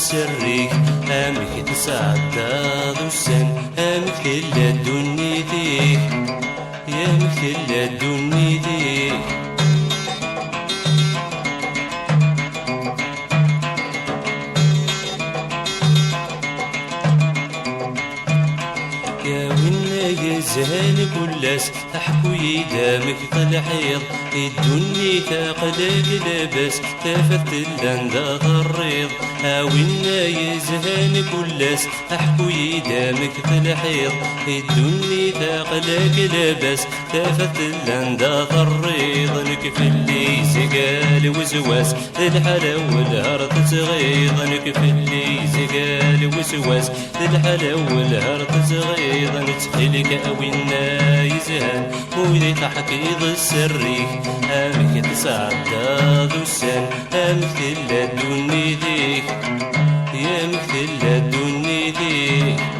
السري امك تسعد دوسن امك لا دنيتي يا مثل دنيتي يا ونا يزهل كلاس احكو يدامك طلعيض الدنيا تقلق لبس تفت اللندا الريض ها ونا يزهل كلاس احكو يدامك طلعيض الدنيا تقلق لبس تفت اللندا الريض نكف اللي زقال وزواس الحلا والهرط تغيض نكف اللي زقال وزواس الحلا والهرط تغيض نتخيلك اوينا يزهل وذي تحكيض السري امك تسعد دوسان امثل دنيتك يا مثل دنيتك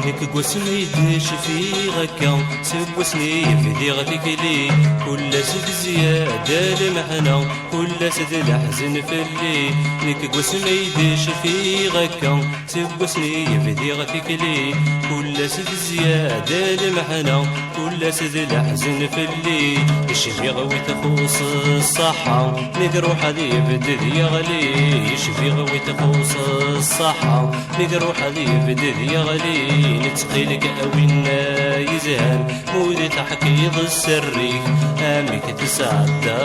نك قسمي يدش في غكا سبوسني يفدي غفيك لي كل سد زيادة المحنة كل سد الحزن في اللي نك قسمي يدش في غكا سبوسني يفدي غفيك لي كل سد زيادة المحنة كل سد الحزن في اللي يشفي غوي تخوص الصحة نقروح هذي بدد يغلي يشفي غوي تخوص الصحة نقروح هذي بدد يغلي نتقيلك اوينا يزهل مودي تحكيض السري امك تسعد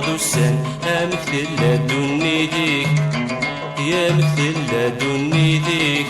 دوسن امك تلا دنيتك يا مثل دنيتك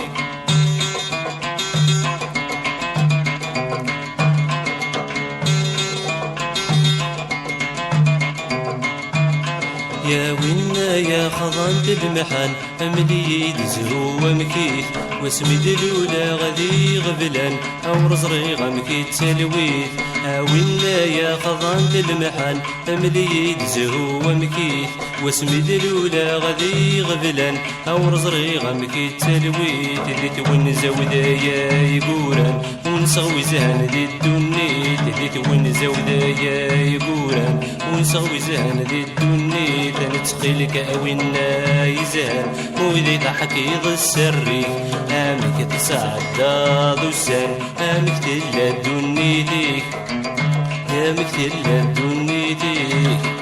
يا ونا يا خضنت المحن املي يدزرو ومكيت واسمي دلولا غدي غبلان او رزري غمكيت تلويت ونا يا خضنت المحن املي يدزرو ومكيت واسمي دلولا غدي غبلان او رزري غمكيت تلويت اللي تونزا ودايا يقوران ونصغوي زهن دي الدنيت اللي تونزا ودايا يقوران ونصغوي زهن دي الدنيت نتقيلك اوينا يزهل وذي تحكيض السري امك تسعد دوسان امك تلا دنيتك يا مثل دنيتك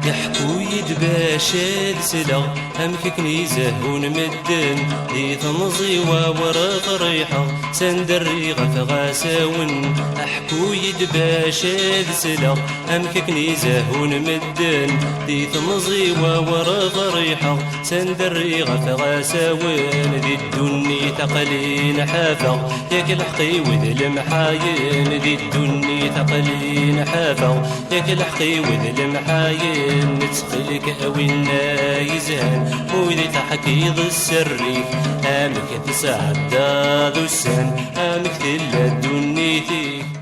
يحكو يدباشا لسلا همك كنيزه ونمدن ذي تمضي وورق ريحة سندري غفغاساون احكو يدباشا لسلا همك كنيزه ونمدن ذي تمضي وورق ريحة سندري غفغاساون ذي الدني تقلين حافظ ياك الحقي وذي المحاين ذي الدني تقلين حافظ ياك الحقي وذي المحاين نتقلك اوينا يزهل وذي تحكيض السري امك تسعد دوسان امك تلا دنيتك